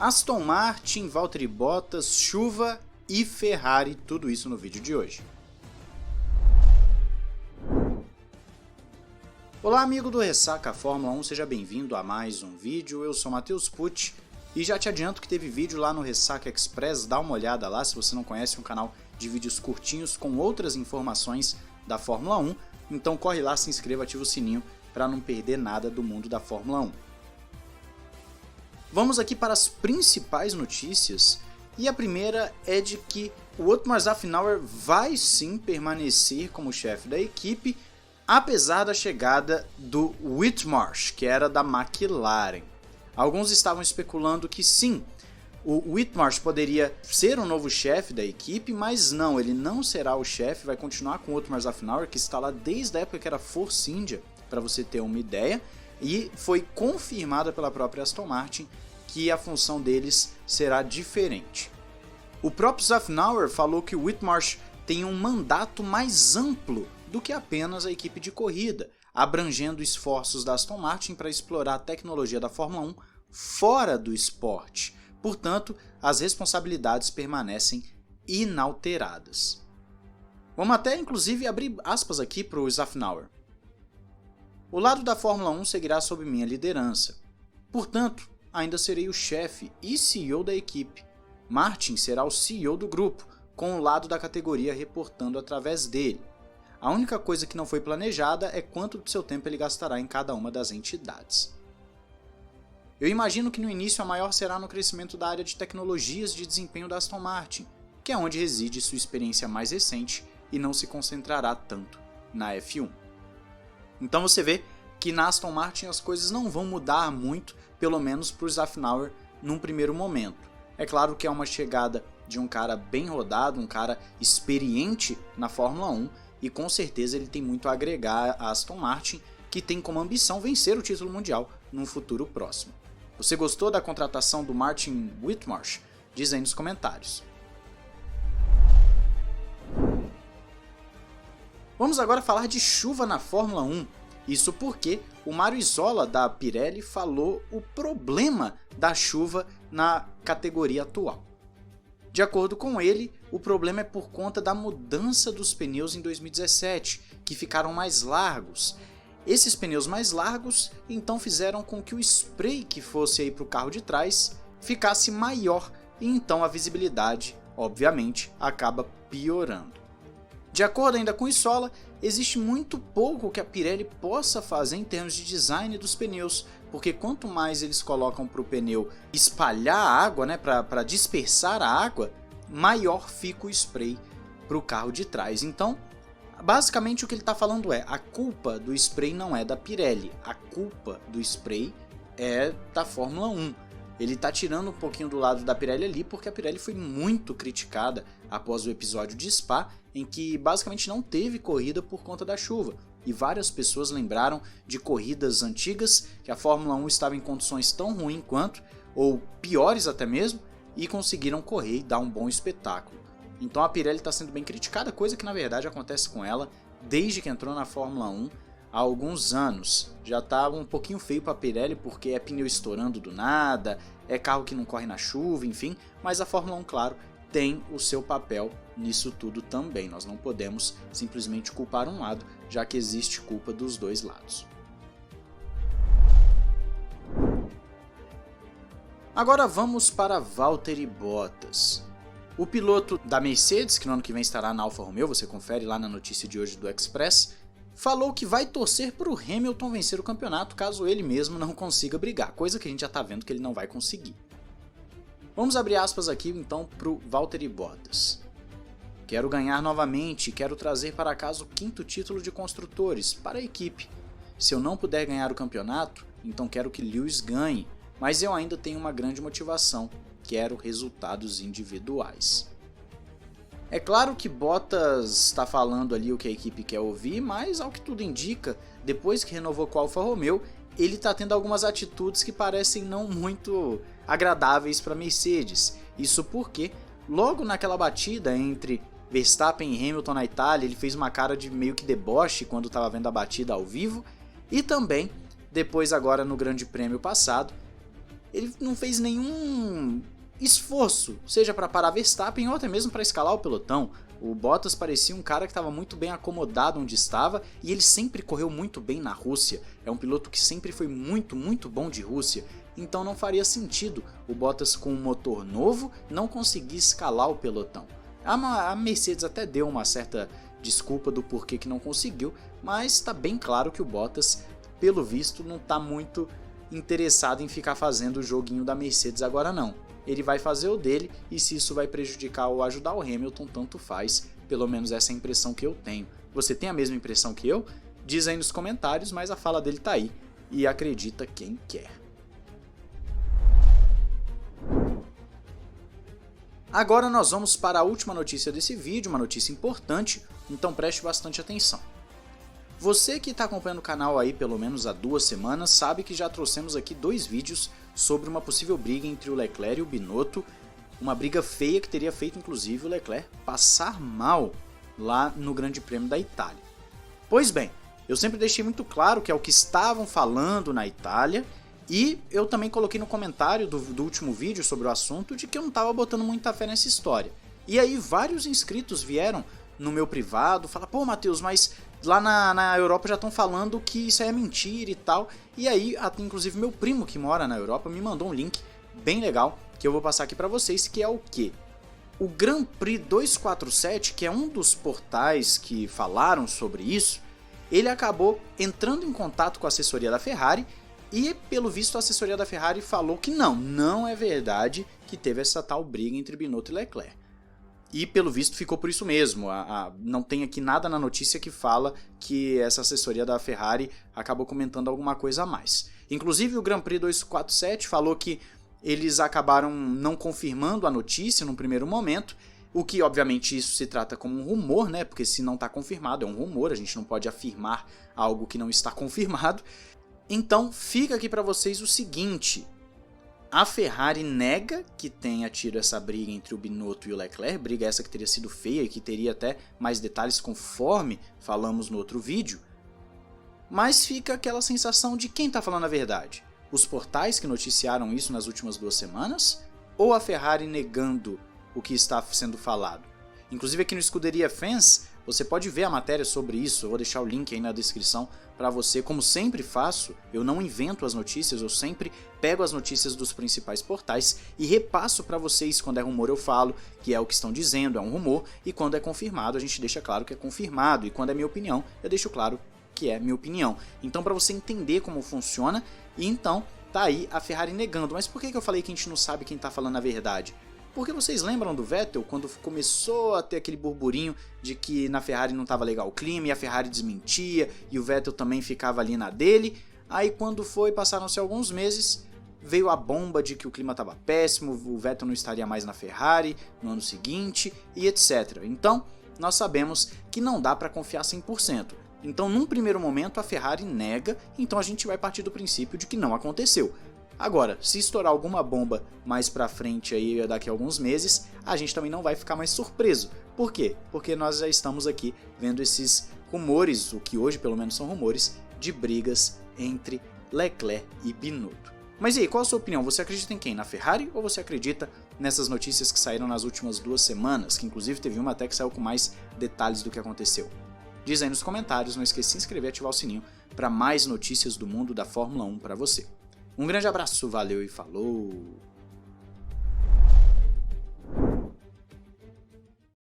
Aston Martin, Valtteri Bottas, chuva e Ferrari, tudo isso no vídeo de hoje. Olá amigo do Ressaca Fórmula 1, seja bem-vindo a mais um vídeo, eu sou Matheus Pucci e já te adianto que teve vídeo lá no Ressaca Express, dá uma olhada lá se você não conhece, um canal de vídeos curtinhos com outras informações da Fórmula 1, então corre lá, se inscreva, ativa o sininho para não perder nada do mundo da Fórmula 1. Vamos aqui para as principais notícias, e a primeira é de que o Otmar Szafnauer vai sim permanecer como chefe da equipe, apesar da chegada do Whitmarsh, que era da McLaren. Alguns estavam especulando que sim, o Whitmarsh poderia ser o novo chefe da equipe, mas não, ele não será o chefe, vai continuar com o Otmar Szafnauer, que está lá desde a época que era Force India, para você ter uma ideia. E foi confirmada pela própria Aston Martin que a função deles será diferente. O próprio Szafnauer falou que o Whitmarsh tem um mandato mais amplo do que apenas a equipe de corrida, abrangendo esforços da Aston Martin para explorar a tecnologia da Fórmula 1 fora do esporte. Portanto, as responsabilidades permanecem inalteradas. Vamos até inclusive abrir aspas aqui para o Szafnauer. O lado da Fórmula 1 seguirá sob minha liderança. Portanto, ainda serei o chefe e CEO da equipe. Martin será o CEO do grupo, com o lado da categoria reportando através dele. A única coisa que não foi planejada é quanto do seu tempo ele gastará em cada uma das entidades. Eu imagino que no início a maior será no crescimento da área de tecnologias de desempenho da Aston Martin, que é onde reside sua experiência mais recente e não se concentrará tanto na F1. Então você vê que na Aston Martin as coisas não vão mudar muito, pelo menos para o Szafnauer num primeiro momento. É claro que é uma chegada de um cara bem rodado, um cara experiente na Fórmula 1 e com certeza ele tem muito a agregar à Aston Martin, que tem como ambição vencer o título mundial num futuro próximo. Você gostou da contratação do Martin Whitmarsh? Diz aí nos comentários. Vamos agora falar de chuva na Fórmula 1. Isso porque o Mário Isola da Pirelli falou o problema da chuva na categoria atual. De acordo com ele, o problema é por conta da mudança dos pneus em 2017, que ficaram mais largos. Esses pneus mais largos então fizeram com que o spray que fosse aí para o carro de trás ficasse maior e então a visibilidade, obviamente, acaba piorando. De acordo ainda com Isola, existe muito pouco que a Pirelli possa fazer em termos de design dos pneus, porque quanto mais eles colocam para o pneu espalhar a água, para dispersar a água, maior fica o spray para o carro de trás. Então, basicamente o que ele está falando é, a culpa do spray não é da Pirelli, a culpa do spray é da Fórmula 1. Ele está tirando um pouquinho do lado da Pirelli ali, porque a Pirelli foi muito criticada após o episódio de Spa, em que basicamente não teve corrida por conta da chuva. E várias pessoas lembraram de corridas antigas que a Fórmula 1 estava em condições tão ruins quanto, ou piores até mesmo, e conseguiram correr e dar um bom espetáculo. Então a Pirelli está sendo bem criticada, coisa que na verdade acontece com ela desde que entrou na Fórmula 1 há alguns anos. Já está um pouquinho feio para a Pirelli porque é pneu estourando do nada, é carro que não corre na chuva, enfim, mas a Fórmula 1, claro, tem o seu papel nisso tudo também. Nós não podemos simplesmente culpar um lado, já que existe culpa dos dois lados. Agora vamos para Valtteri Bottas. O piloto da Mercedes, que no ano que vem estará na Alfa Romeo, você confere lá na notícia de hoje do Express, falou que vai torcer para o Hamilton vencer o campeonato caso ele mesmo não consiga brigar, coisa que a gente já está vendo que ele não vai conseguir. Vamos abrir aspas aqui então para o Valtteri Bottas. Quero ganhar novamente e quero trazer para casa o 5º título de construtores para a equipe. Se eu não puder ganhar o campeonato, então quero que Lewis ganhe, mas eu ainda tenho uma grande motivação, quero resultados individuais. É claro que Bottas está falando ali o que a equipe quer ouvir, mas ao que tudo indica, depois que renovou com a Alfa Romeo, ele está tendo algumas atitudes que parecem não muito agradáveis para a Mercedes. Isso porque, logo naquela batida entre Verstappen e Hamilton na Itália, ele fez uma cara de meio que deboche quando estava vendo a batida ao vivo, e também, depois agora no Grande Prêmio passado, ele não fez nenhum esforço, seja para parar Verstappen ou até mesmo para escalar o pelotão. O Bottas parecia um cara que estava muito bem acomodado onde estava e ele sempre correu muito bem na Rússia. É um piloto que sempre foi muito bom de Rússia. Então não faria sentido o Bottas com um motor novo não conseguir escalar o pelotão. A Mercedes até deu uma certa desculpa do porquê que não conseguiu, mas está bem claro que o Bottas, pelo visto, não está muito interessado em ficar fazendo o joguinho da Mercedes agora não. Ele vai fazer o dele e se isso vai prejudicar ou ajudar o Hamilton, tanto faz. Pelo menos essa é a impressão que eu tenho. Você tem a mesma impressão que eu? Diz aí nos comentários, mas a fala dele tá aí e acredita quem quer. Agora nós vamos para a última notícia desse vídeo, uma notícia importante, então preste bastante atenção. Você que está acompanhando o canal aí pelo menos há 2 semanas sabe que já trouxemos aqui 2 vídeos sobre uma possível briga entre o Leclerc e o Binotto, uma briga feia que teria feito inclusive o Leclerc passar mal lá no Grande Prêmio da Itália. Pois bem, eu sempre deixei muito claro que é o que estavam falando na Itália e eu também coloquei no comentário do último vídeo sobre o assunto de que eu não estava botando muita fé nessa história. E aí vários inscritos vieram no meu privado, falar, pô Matheus, mas lá na Europa já estão falando que isso aí é mentira e tal. E aí, inclusive meu primo que mora na Europa me mandou um link bem legal que eu vou passar aqui para vocês, que é o quê? O Grand Prix 247, que é um dos portais que falaram sobre isso, ele acabou entrando em contato com a assessoria da Ferrari e, pelo visto, a assessoria da Ferrari falou que não é verdade que teve essa tal briga entre Binotto e Leclerc. E pelo visto ficou por isso mesmo, não tem aqui nada na notícia que fala que essa assessoria da Ferrari acabou comentando alguma coisa a mais. Inclusive o Grand Prix 247 falou que eles acabaram não confirmando a notícia no primeiro momento, o que obviamente isso se trata como um rumor, né? Porque se não está confirmado é um rumor, a gente não pode afirmar algo que não está confirmado. Então fica aqui para vocês o seguinte: a Ferrari nega que tenha tido essa briga entre o Binotto e o Leclerc, briga essa que teria sido feia e que teria até mais detalhes conforme falamos no outro vídeo, mas fica aquela sensação de quem está falando a verdade? Os portais que noticiaram isso nas últimas 2 semanas? Ou a Ferrari negando o que está sendo falado? Inclusive aqui no Scuderia Fans, você pode ver a matéria sobre isso, eu vou deixar o link aí na descrição para você. Como sempre faço, eu não invento as notícias, eu sempre pego as notícias dos principais portais e repasso para vocês. Quando é rumor eu falo que é o que estão dizendo, é um rumor, e quando é confirmado a gente deixa claro que é confirmado, e quando é minha opinião eu deixo claro que é minha opinião. Então para você entender como funciona, e então tá aí a Ferrari negando. Mas por que eu falei que a gente não sabe quem tá falando a verdade? Porque vocês lembram do Vettel, quando começou a ter aquele burburinho de que na Ferrari não estava legal o clima, e a Ferrari desmentia, e o Vettel também ficava ali na dele. Aí quando passaram-se alguns meses, veio a bomba de que o clima estava péssimo, o Vettel não estaria mais na Ferrari no ano seguinte, e etc. Então, nós sabemos que não dá para confiar 100%. Então, num primeiro momento, a Ferrari nega, então a gente vai partir do princípio de que não aconteceu. Agora, se estourar alguma bomba mais pra frente aí, daqui a alguns meses, a gente também não vai ficar mais surpreso. Por quê? Porque nós já estamos aqui vendo esses rumores, o que hoje pelo menos são rumores, de brigas entre Leclerc e Binotto. Mas e aí, qual a sua opinião? Você acredita em quem? Na Ferrari ou você acredita nessas notícias que saíram nas últimas 2 semanas? Que inclusive teve uma até que saiu com mais detalhes do que aconteceu. Diz aí nos comentários, não esqueça de se inscrever e ativar o sininho para mais notícias do mundo da Fórmula 1 para você. Um grande abraço, valeu e falou!